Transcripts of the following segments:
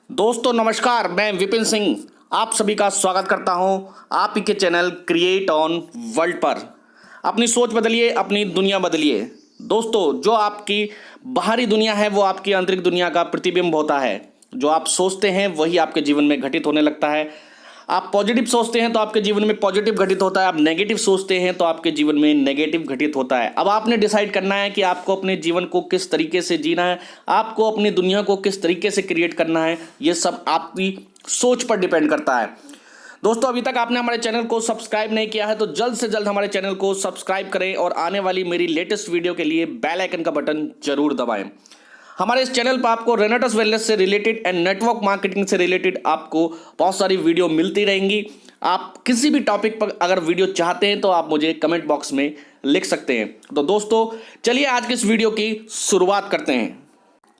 दोस्तों नमस्कार, मैं विपिन सिंह आप सभी का स्वागत करता हूं आप ही के चैनल क्रिएट ऑन वर्ल्ड पर। अपनी सोच बदलिए, अपनी दुनिया बदलिए। दोस्तों, जो आपकी बाहरी दुनिया है वो आपकी आंतरिक दुनिया का प्रतिबिंब होता है। जो आप सोचते हैं वही आपके जीवन में घटित होने लगता है। आप पॉजिटिव सोचते हैं तो आपके जीवन में पॉजिटिव घटित होता है, आप नेगेटिव सोचते हैं तो आपके जीवन में नेगेटिव घटित होता है। अब आपने डिसाइड करना है कि आपको अपने जीवन को किस तरीके से जीना है, आपको अपनी दुनिया को किस तरीके से क्रिएट करना है। ये सब आपकी सोच पर डिपेंड करता है। दोस्तों, अभी तक आपने हमारे चैनल को सब्सक्राइब नहीं किया है तो जल्द से जल्द हमारे चैनल को सब्सक्राइब करें और आने वाली मेरी लेटेस्ट वीडियो के लिए बेल आइकन का बटन जरूर दबाएं। हमारे इस चैनल पर आपको रेनेटस वेलनेस से रिलेटेड एंड नेटवर्क मार्केटिंग से रिलेटेड आपको बहुत सारी वीडियो मिलती रहेंगी। आप किसी भी टॉपिक पर अगर वीडियो चाहते हैं तो आप मुझे कमेंट बॉक्स में लिख सकते हैं। तो दोस्तों, चलिए आज की इस वीडियो की शुरुआत करते हैं।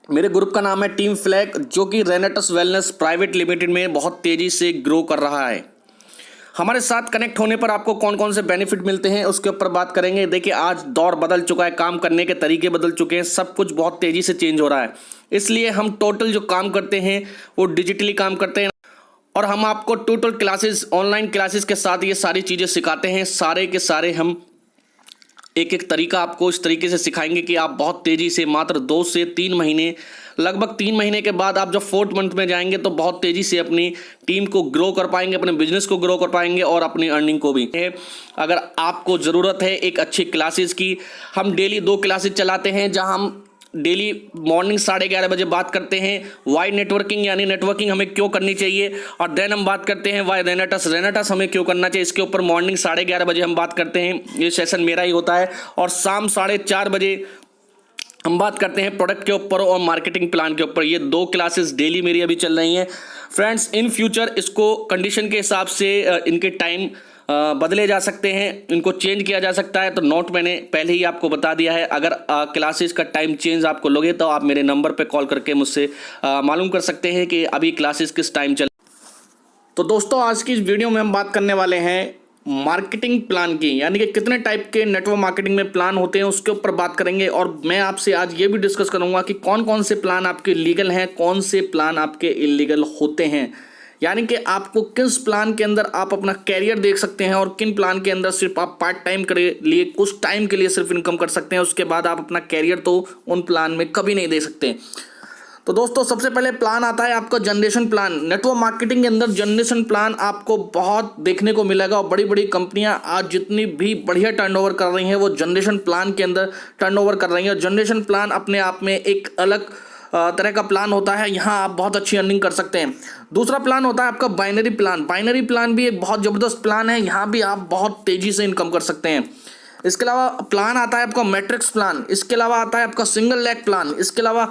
मेरे ग्रुप का नाम है टीम फ्लैग, जो कि रेनेटस वेलनेस प्राइवेट लिमिटेड में बहुत तेज़ी से ग्रो कर रहा है। हमारे साथ कनेक्ट होने पर आपको कौन कौन से बेनिफिट मिलते हैं उसके ऊपर बात करेंगे। देखिए, आज दौर बदल चुका है, काम करने के तरीके बदल चुके हैं, सब कुछ बहुत तेज़ी से चेंज हो रहा है। इसलिए हम टोटल जो काम करते हैं वो डिजिटली काम करते हैं और हम आपको टोटल क्लासेस, ऑनलाइन क्लासेस के साथ ये सारी चीज़ें सिखाते हैं। सारे के सारे हम एक एक तरीका आपको इस तरीके से सिखाएंगे कि आप बहुत तेज़ी से मात्र 2 से 3 महीने, लगभग 3 महीने के बाद आप जब 4th मंथ में जाएंगे तो बहुत तेज़ी से अपनी टीम को ग्रो कर पाएंगे, अपने बिजनेस को ग्रो कर पाएंगे और अपनी अर्निंग को भी। अगर आपको ज़रूरत है एक अच्छी क्लासेस की, हम डेली 2 क्लासेस चलाते हैं जहां हम डेली मॉर्निंग 11:30 बजे बात करते हैं वाई नेटवर्किंग, यानी नेटवर्किंग हमें क्यों करनी चाहिए, और देन हम बात करते हैं वाई रेनेटस हमें क्यों करना चाहिए। इसके ऊपर मॉर्निंग 11:30 बजे हम बात करते हैं, ये सेशन मेरा ही होता है। और शाम 4:30 बजे हम बात करते हैं प्रोडक्ट के ऊपर और मार्केटिंग प्लान के ऊपर। ये 2 क्लासेस डेली मेरी अभी चल रही हैं फ्रेंड्स। इन फ्यूचर इसको कंडीशन के हिसाब से इनके टाइम बदले जा सकते हैं, इनको चेंज किया जा सकता है। तो नोट मैंने पहले ही आपको बता दिया है। अगर क्लासेस का टाइम चेंज आपको लगे तो आप मेरे नंबर पे कॉल करके मुझसे मालूम कर सकते हैं कि अभी क्लासेस किस टाइम चल। तो दोस्तों, आज की इस वीडियो में हम बात करने वाले हैं मार्केटिंग प्लान की, यानी कि कितने टाइप के नेटवर्क मार्केटिंग में प्लान होते हैं उसके ऊपर बात करेंगे। और मैं आपसे आज ये भी डिस्कस करूंगा कि कौन कौन से प्लान आपके लीगल हैं, कौन से प्लान आपके इलीगल होते हैं, यानी कि आपको किस प्लान के अंदर आप अपना कैरियर देख सकते हैं और किन प्लान के अंदर सिर्फ आप पार्ट टाइम के लिए कुछ टाइम के लिए सिर्फ इनकम कर सकते हैं। उसके बाद आप अपना कैरियर तो उन प्लान में कभी नहीं दे सकते। तो दोस्तों, सबसे पहले प्लान आता है आपका जनरेशन प्लान। नेटवर्क मार्केटिंग के अंदर जनरेशन प्लान आपको बहुत देखने को मिलेगा और बड़ी बड़ी कंपनियां आज जितनी भी बढ़िया टर्नओवर कर रही हैं वो जनरेशन प्लान के अंदर टर्नओवर कर रही हैं। जनरेशन प्लान अपने आप में एक अलग तरह का प्लान होता है, यहाँ आप बहुत अच्छी अर्निंग कर सकते हैं। दूसरा प्लान होता है आपका बाइनरी प्लान। बाइनरी प्लान भी एक बहुत ज़बरदस्त प्लान है, यहाँ भी आप बहुत तेज़ी से इनकम कर सकते हैं। इसके अलावा प्लान आता है आपका मैट्रिक्स प्लान। इसके अलावा आता है आपका सिंगल लेग प्लान। इसके अलावा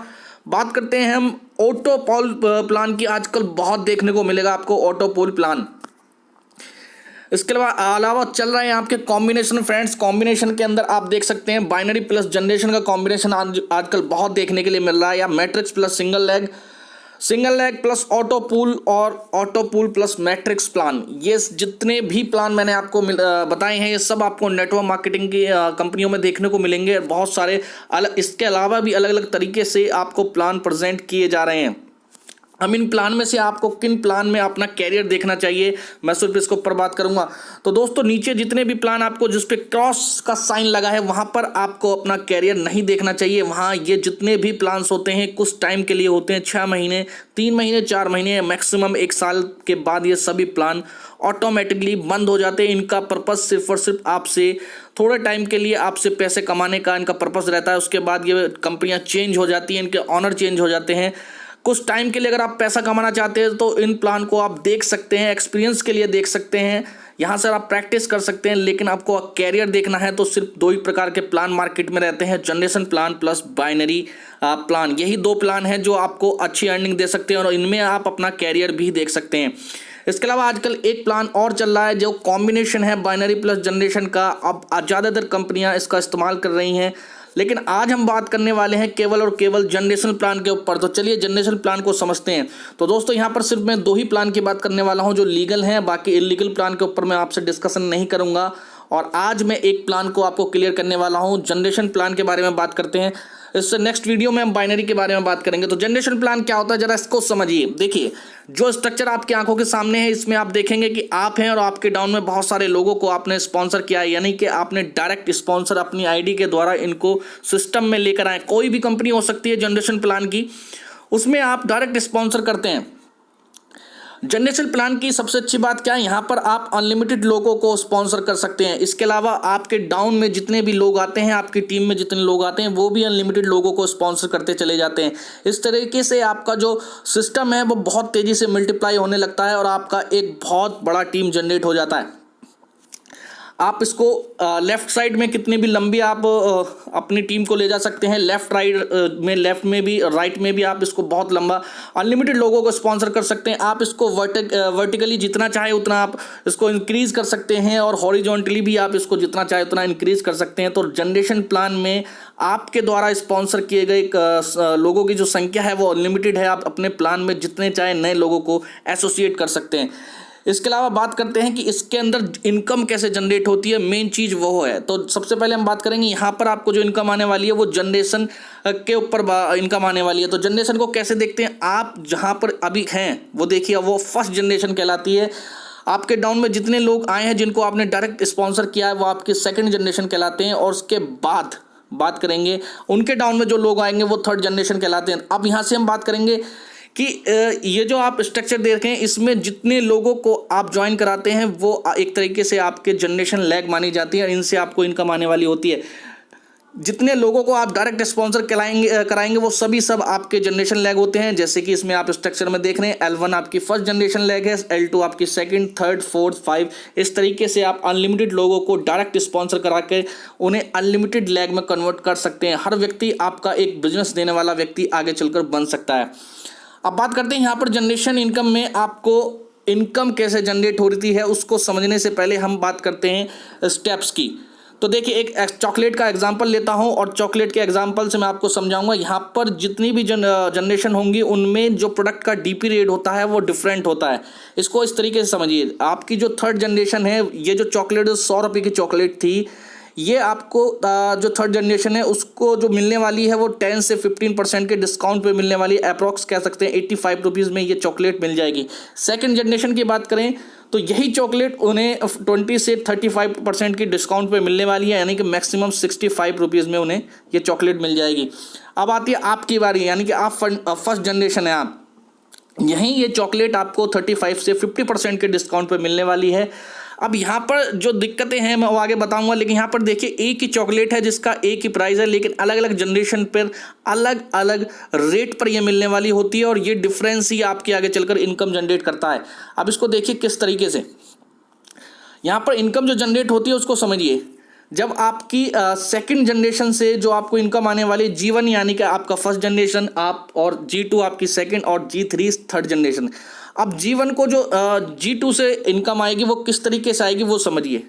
बात करते हैं हम ऑटो पोल प्लान की। आजकल बहुत देखने को मिलेगा आपको ऑटो पोल प्लान। इसके अलावा चल रहे हैं आपके कॉम्बिनेशन फ्रेंड्स। कॉम्बिनेशन के अंदर आप देख सकते हैं बाइनरी प्लस जनरेशन का कॉम्बिनेशन आजकल बहुत देखने के लिए मिल रहा है, या matrix plus single leg plus auto pool और auto pool plus matrix plan. ये जितने भी प्लान मैंने आपको बताए हैं ये सब आपको नेटवर्क मार्केटिंग की कंपनियों में देखने को मिलेंगे। बहुत सारे इसके अलावा भी अलग अलग तरीके से आपको प्लान प्रेजेंट किए जा रहे हैं। हम इन प्लान में से आपको किन प्लान में अपना कैरियर देखना चाहिए, मैं सिर्फ इसके ऊपर बात करूंगा। तो दोस्तों, नीचे जितने भी प्लान आपको जिस पे क्रॉस का साइन लगा है वहां पर आपको अपना कैरियर नहीं देखना चाहिए। वहां ये जितने भी प्लान्स होते हैं कुछ टाइम के लिए होते हैं, 6 महीने, 3 महीने, 4 महीने, मैक्सिमम 1 साल के बाद ये सभी प्लान ऑटोमेटिकली बंद हो जाते हैं। इनका पर्पज़ सिर्फ और सिर्फ आपसे थोड़े टाइम के लिए आपसे पैसे कमाने का इनका पर्पज़ रहता है। उसके बाद ये कंपनियाँ चेंज हो जाती हैं, इनके ऑनर चेंज हो जाते हैं। कुछ टाइम के लिए अगर आप पैसा कमाना चाहते हैं तो इन प्लान को आप देख सकते हैं, एक्सपीरियंस के लिए देख सकते हैं, यहाँ से आप प्रैक्टिस कर सकते हैं। लेकिन आपको कैरियर देखना है तो सिर्फ 2 ही प्रकार के प्लान मार्केट में रहते हैं, generation plan plus binary plan. यही 2 प्लान हैं जो आपको अच्छी अर्निंग दे सकते हैं और इनमें आप अपना कैरियर भी देख सकते हैं। इसके अलावा आजकल एक प्लान और चल रहा है जो कॉम्बिनेशन है बाइनरी प्लस जनरेशन का। अब ज़्यादातर कंपनियाँ इसका इस्तेमाल कर रही हैं, लेकिन आज हम बात करने वाले हैं केवल और केवल जनरेशन प्लान के ऊपर। तो चलिए जनरेशन प्लान को समझते हैं। तो दोस्तों, यहाँ पर सिर्फ मैं 2 ही प्लान की बात करने वाला हूँ जो लीगल हैं, बाकी इलीगल प्लान के ऊपर मैं आपसे डिस्कशन नहीं करूँगा। और आज मैं एक प्लान को आपको क्लियर करने वाला हूँ। जनरेशन प्लान के बारे में बात करते हैं। इस नेक्स्ट वीडियो में हम बाइनरी के बारे में बात करेंगे। तो जनरेशन प्लान क्या होता है जरा इसको समझिए। देखिए जो स्ट्रक्चर आपकी आंखों के सामने है, इसमें आप देखेंगे कि आप हैं और आपके डाउन में बहुत सारे लोगों को आपने स्पॉन्सर किया है, यानी कि आपने डायरेक्ट स्पॉन्सर अपनी आईडी के द्वारा इनको सिस्टम में लेकर आए। कोई भी कंपनी हो सकती है जनरेशन प्लान की, उसमें आप डायरेक्ट स्पॉन्सर करते हैं। जनरेशन प्लान की सबसे अच्छी बात क्या है, यहाँ पर आप अनलिमिटेड लोगों को स्पॉन्सर कर सकते हैं। इसके अलावा आपके डाउन में जितने भी लोग आते हैं, आपकी टीम में जितने लोग आते हैं, वो भी अनलिमिटेड लोगों को स्पॉन्सर करते चले जाते हैं। इस तरीके से आपका जो सिस्टम है वो बहुत तेज़ी से मल्टीप्लाई होने लगता है और आपका एक बहुत बड़ा टीम जनरेट हो जाता है। आप इसको लेफ्ट साइड में कितनी भी लंबी आप अपनी टीम को ले जा सकते हैं, लेफ्ट लेफ्ट में भी राइट में भी आप इसको बहुत लंबा अनलिमिटेड लोगों को स्पॉन्सर कर सकते हैं। आप इसको वर्टिकली जितना चाहे उतना आप इसको इंक्रीज कर सकते हैं और हॉरिजॉन्टली भी आप इसको जितना चाहे उतना इंक्रीज कर सकते हैं। तो जनरेशन प्लान में आपके द्वारा स्पॉन्सर किए गए लोगों की जो संख्या है वो अनलिमिटेड है। आप अपने प्लान में जितने चाहे नए लोगों को एसोसिएट कर सकते हैं। इसके अलावा बात करते हैं कि इसके अंदर इनकम कैसे जनरेट होती है, मेन चीज़ वो है। तो सबसे पहले हम बात करेंगे यहाँ पर आपको जो इनकम आने वाली है वो जनरेशन के ऊपर इनकम आने वाली है। तो जनरेशन को कैसे देखते हैं, आप जहाँ पर अभी हैं वो देखिए, वो फर्स्ट जनरेशन कहलाती है। आपके डाउन में जितने लोग आए हैं जिनको आपने डायरेक्ट स्पॉन्सर किया है वो आपके सेकेंड जनरेशन कहलाते हैं। और उसके बाद बात करेंगे उनके डाउन में जो लोग आएंगे वो थर्ड जनरेशन कहलाते हैं। अब यहाँ से हम बात करेंगे कि ये जो आप स्ट्रक्चर देख रहे हैं इसमें जितने लोगों को आप ज्वाइन कराते हैं वो एक तरीके से आपके जनरेशन लैग मानी जाती है और इनसे आपको इनकम आने वाली होती है। जितने लोगों को आप डायरेक्ट स्पॉन्सर कराएंगे वो सभी सब आपके जनरेशन लैग होते हैं। जैसे कि इसमें आप स्ट्रक्चर में देख रहे हैं, L1 आपकी फर्स्ट जनरेशन लैग है, L2 आपकी सेकंड, थर्ड, फोर्थ, 5। इस तरीके से आप अनलिमिटेड लोगों को डायरेक्ट स्पॉन्सर करा के उन्हें अनलिमिटेड लैग में कन्वर्ट कर सकते हैं। हर व्यक्ति आपका एक बिजनेस देने वाला व्यक्ति आगे चलकर बन सकता है। अब बात करते हैं यहाँ पर जनरेशन इनकम में आपको इनकम कैसे जनरेट हो रही है उसको समझने से पहले हम बात करते हैं स्टेप्स की। तो देखिए एक चॉकलेट का एग्जांपल लेता हूँ और चॉकलेट के एग्जांपल से मैं आपको समझाऊंगा। यहाँ पर जितनी भी जनरेशन होंगी उनमें जो प्रोडक्ट का डीपी रेट होता है वो डिफरेंट होता है। इसको इस तरीके से समझिए, आपकी जो थर्ड जनरेशन है, ये जो चॉकलेट 100 रुपये की चॉकलेट थी, ये आपको जो थर्ड जनरेशन है उसको जो मिलने वाली है वो 10 से 15% के डिस्काउंट पे मिलने वाली है। अप्रॉक्स कह सकते हैं 85 रुपीज़ में ये चॉकलेट मिल जाएगी। सेकंड जनरेशन की बात करें तो यही चॉकलेट उन्हें 20 से 35% की डिस्काउंट पे मिलने वाली है, यानी कि मैक्सिमम 65 रुपीज़ में उन्हें ये चॉकलेट मिल जाएगी। अब आती है आपकी बारी, यानी कि आप फर्स्ट जनरेशन है, आप यहीं ये चॉकलेट आपको 35 से 50% के डिस्काउंट पे मिलने वाली है। अब यहाँ पर जो दिक्कतें हैं मैं वो आगे बताऊंगा, लेकिन यहाँ पर देखिए एक ही चॉकलेट है जिसका एक ही प्राइस है, लेकिन अलग अलग जनरेशन पर अलग अलग रेट पर ये मिलने वाली होती है और ये डिफरेंस ही आपके आगे चलकर इनकम जनरेट करता है। अब इसको देखिए किस तरीके से यहाँ पर इनकम जो जनरेट होती है उसको समझिए। जब आपकी सेकंड जनरेशन से जो आपको इनकम आने वाली G1 यानी कि आपका फर्स्ट जनरेशन, आप और G2 आपकी सेकंड और G3 थर्ड जनरेशन। अब G1 को जो G2 से इनकम आएगी वो किस तरीके से आएगी वो समझिए।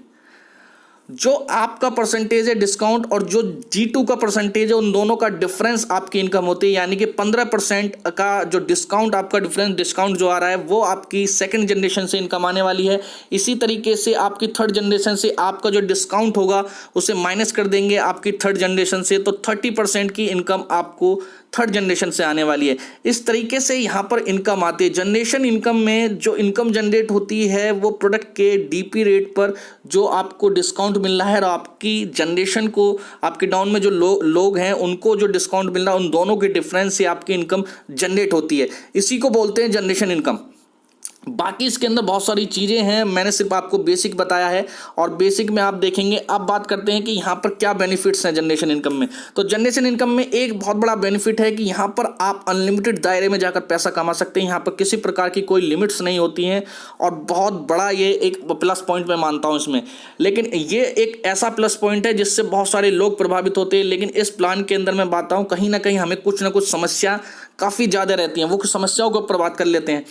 जो आपका परसेंटेज है डिस्काउंट और जो G2 का परसेंटेज है उन दोनों का डिफरेंस आपकी इनकम होती है, यानी कि 15% का जो डिस्काउंट आपका डिस्काउंट जो आ रहा है वो आपकी सेकंड जनरेशन से इनकम आने वाली है। इसी तरीके से आपकी थर्ड जनरेशन से आपका जो डिस्काउंट होगा उसे माइनस कर देंगे आपकी थर्ड जनरेशन से, तो 30% की इनकम आपको थर्ड जनरेशन से आने वाली है। इस तरीके से यहाँ पर इनकम आती है। जनरेशन इनकम में जो इनकम जनरेट होती है वो प्रोडक्ट के डीपी रेट पर जो आपको डिस्काउंट मिल रहा है और आपकी जनरेशन को, आपके डाउन में जो लोग हैं उनको जो डिस्काउंट मिल रहा है, उन दोनों के डिफरेंस से आपकी इनकम जनरेट होती है। इसी को बोलते हैं जनरेशन इनकम। बाकी इसके अंदर बहुत सारी चीज़ें हैं, मैंने सिर्फ आपको बेसिक बताया है और बेसिक में आप देखेंगे। अब बात करते हैं कि यहाँ पर क्या बेनिफिट्स हैं जनरेशन इनकम में। तो जनरेशन इनकम में एक बहुत बड़ा बेनिफिट है कि यहाँ पर आप अनलिमिटेड दायरे में जाकर पैसा कमा सकते हैं। यहाँ पर किसी प्रकार की कोई लिमिट्स नहीं होती हैं और बहुत बड़ा ये एक प्लस पॉइंट मैं मानता हूँ इसमें। लेकिन ये एक ऐसा प्लस पॉइंट है जिससे बहुत सारे लोग प्रभावित होते हैं, लेकिन इस प्लान के अंदर मैं बताता हूँ कहीं ना कहीं हमें कुछ ना कुछ समस्या काफ़ी ज़्यादा रहती हैं। वो कुछ समस्याओं को ऊपर बात कर लेते हैं।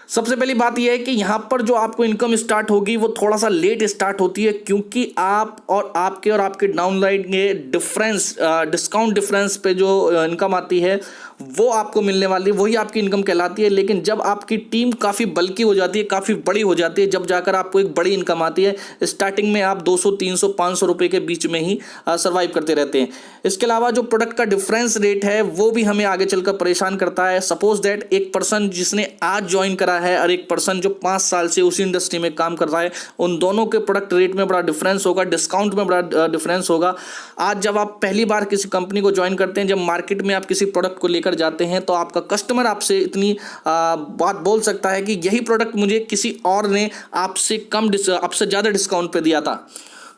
सबसे पहली बात यह है कि यहाँ पर जो आपको इनकम स्टार्ट होगी वो थोड़ा सा लेट स्टार्ट होती है, क्योंकि आप और आपके डाउनलाइन के डिफरेंस, डिस्काउंट डिफरेंस पे जो इनकम आती है वो आपको मिलने वाली है, वही आपकी इनकम कहलाती है। लेकिन जब आपकी टीम काफ़ी बल्कि हो जाती है, काफ़ी बड़ी हो जाती है, जब जाकर आपको एक बड़ी इनकम आती है, स्टार्टिंग में आप 200 300 500 रुपये के बीच में ही सर्वाइव करते रहते हैं। इसके अलावा जो प्रोडक्ट का डिफरेंस रेट है वो भी हमें आगे चलकर परेशान करता है। सपोज दैट एक पर्सन जिसने आज ज्वाइन करा है और एक पर्सन जो 5 साल से उसी इंडस्ट्री में काम कर रहा है, उन दोनों के प्रोडक्ट रेट में बड़ा डिफरेंस होगा, डिस्काउंट में बड़ा डिफरेंस होगा। आज जब आप पहली बार किसी कंपनी को ज्वाइन करते हैं, जब मार्केट में आप किसी प्रोडक्ट को लेकर जाते हैं, तो आपका कस्टमर आपसे इतनी बात बोल सकता है कि यही प्रोडक्ट मुझे किसी और ने आपसे आपसे ज़्यादा डिस्काउंट पे दिया था।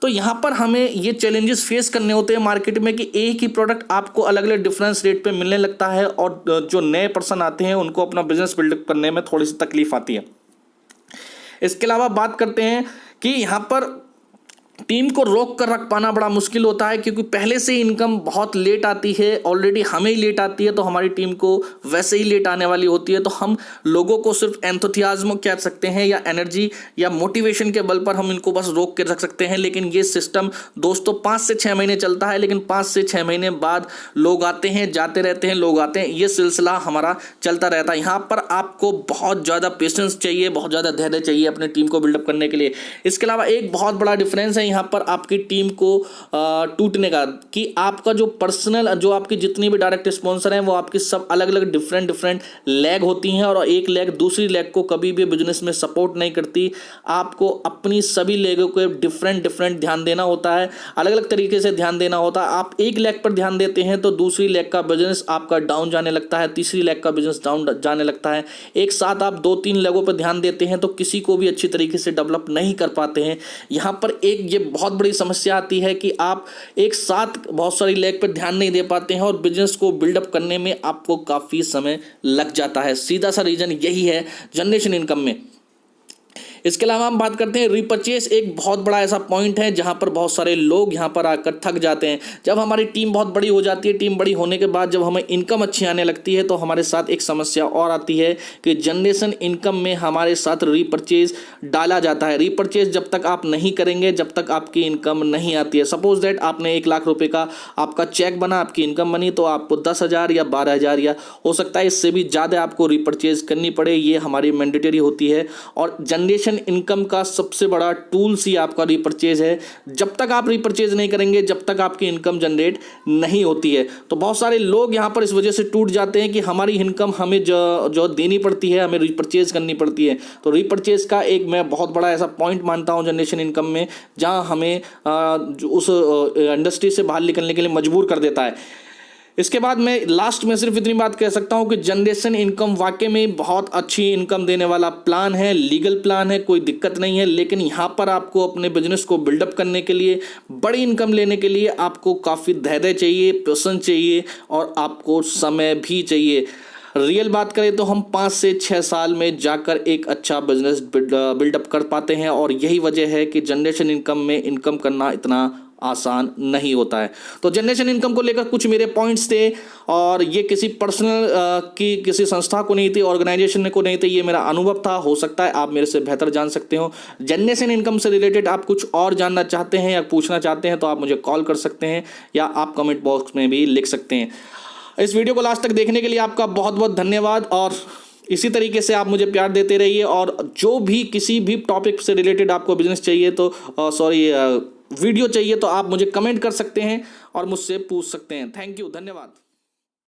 तो यहाँ पर हमें ये चैलेंजेस फेस करने होते हैं मार्केट में कि एक ही प्रोडक्ट आपको अलग अलग डिफरेंस रेट पे मिलने लगता है, और जो नए पर्सन आते हैं उनको अपना बिजनेस बिल्डअप करने में थोड़ी सी तकलीफ आती है। इसके अलावा बात करते हैं कि यहाँ पर टीम को रोक कर रख पाना बड़ा मुश्किल होता है, क्योंकि पहले से इनकम बहुत लेट आती है, ऑलरेडी हमें ही लेट आती है, तो हमारी टीम को वैसे ही लेट आने वाली होती है। तो हम लोगों को सिर्फ एंथुसियाज्म कह सकते हैं, या एनर्जी या मोटिवेशन के बल पर हम इनको बस रोक के रख सकते हैं। लेकिन ये सिस्टम दोस्तों 5 से 6 महीने चलता है, लेकिन 5 से 6 महीने बाद लोग आते हैं, जाते रहते हैं, लोग आते हैं, ये सिलसिला हमारा चलता रहता है। यहाँ पर आपको बहुत ज़्यादा पेशेंस चाहिए, बहुत ज़्यादा धैर्य चाहिए अपनी टीम को बिल्डअप करने के लिए। इसके अलावा एक बहुत बड़ा डिफरेंस है यहाँ पर आपकी टीम को टूटने का, कि आपका जो पर्सनल, जो आपकी जितनी भी डायरेक्ट स्पॉन्सर हैं, वो आपकी सब अलग अलग डिफरेंट लेग होती हैं, और एक लेग दूसरी लेग को कभी भी बिजनेस में सपोर्ट नहीं करती। आपको अपनी सभी लेगों को डिफरेंट ध्यान देना होता है, अलग अलग तरीके से ध्यान देना होता है। आप एक लेग पर ध्यान देते हैं तो दूसरी लेग का बिजनेस आपका डाउन जाने लगता है, तीसरी लेग का बिजनेस डाउन जाने लगता है। एक साथ आप 2-3 लेगों पर ध्यान देते हैं तो किसी को भी अच्छी तरीके से डेवलप नहीं कर पाते हैं। यहाँ पर एक ये बहुत बड़ी समस्या आती है कि आप एक साथ बहुत सारी लेग पर ध्यान नहीं दे पाते हैं, और बिजनेस को बिल्डअप करने में आपको काफी समय लग जाता है। सीधा सा रीजन यही है जनरेशन इनकम में। इसके अलावा हम बात करते हैं रीपरचेस, एक बहुत बड़ा ऐसा पॉइंट है जहां पर बहुत सारे लोग यहां पर आकर थक जाते हैं। जब हमारी टीम बहुत बड़ी हो जाती है, टीम बड़ी होने के बाद जब हमें इनकम अच्छी आने लगती है, तो हमारे साथ एक समस्या और आती है कि जनरेशन इनकम में हमारे साथ रीपरचेज डाला जाता है। रीपरचेज जब तक आप नहीं करेंगे, जब तक आपकी इनकम नहीं आती है। सपोज दैट आपने 1 लाख रुपए का आपका चेक बना, आपकी इनकम बनी, तो आपको 10,000 या 12,000 या हो सकता है इससे भी ज़्यादा आपको रीपरचेज करनी पड़े, ये हमारी मैंडेटरी होती है। और जनरेशन इनकम का सबसे बड़ा टूल्स ही आपका रीपरचेज है। जब तक आप रीपरचेज नहीं करेंगे, जब तक आपकी इनकम जनरेट नहीं होती है। तो बहुत सारे लोग यहां पर इस वजह से टूट जाते हैं कि हमारी इनकम हमें जो देनी पड़ती है, हमें रीपरचेज करनी पड़ती है। तो रीपरचेज का एक मैं बहुत बड़ा ऐसा पॉइंट मानता हूं जनरेशन इनकम में, जहां हमें उस इंडस्ट्री से बाहर निकलने के लिए मजबूर कर देता है। इसके बाद मैं लास्ट में सिर्फ इतनी बात कह सकता हूं कि जनरेशन इनकम वाकई में बहुत अच्छी इनकम देने वाला प्लान है, लीगल प्लान है, कोई दिक्कत नहीं है। लेकिन यहां पर आपको अपने बिजनेस को बिल्डअप करने के लिए, बड़ी इनकम लेने के लिए आपको काफ़ी धैर्य चाहिए, पेशेंस चाहिए, और आपको समय भी चाहिए। रियल बात करें तो हम 5 से 6 साल में जाकर एक अच्छा बिजनेस बिल्डअप कर पाते हैं, और यही वजह है कि जनरेशन इनकम में इनकम करना इतना आसान नहीं होता है। तो जनरेशन इनकम को लेकर कुछ मेरे पॉइंट्स थे, और ये किसी पर्सनल की किसी संस्था को नहीं थी, ऑर्गेनाइजेशन को नहीं थे, ये मेरा अनुभव था। हो सकता है आप मेरे से बेहतर जान सकते हो। जनरेशन इनकम से रिलेटेड आप कुछ और जानना चाहते हैं या पूछना चाहते हैं तो आप मुझे कॉल कर सकते हैं, या आप कमेंट बॉक्स में भी लिख सकते हैं। इस वीडियो को लास्ट तक देखने के लिए आपका बहुत बहुत धन्यवाद, और इसी तरीके से आप मुझे प्यार देते रहिए। और जो भी किसी भी टॉपिक से रिलेटेड आपको बिजनेस चाहिए तो वीडियो चाहिए तो आप मुझे कमेंट कर सकते हैं और मुझसे पूछ सकते हैं। थैंक यू, धन्यवाद।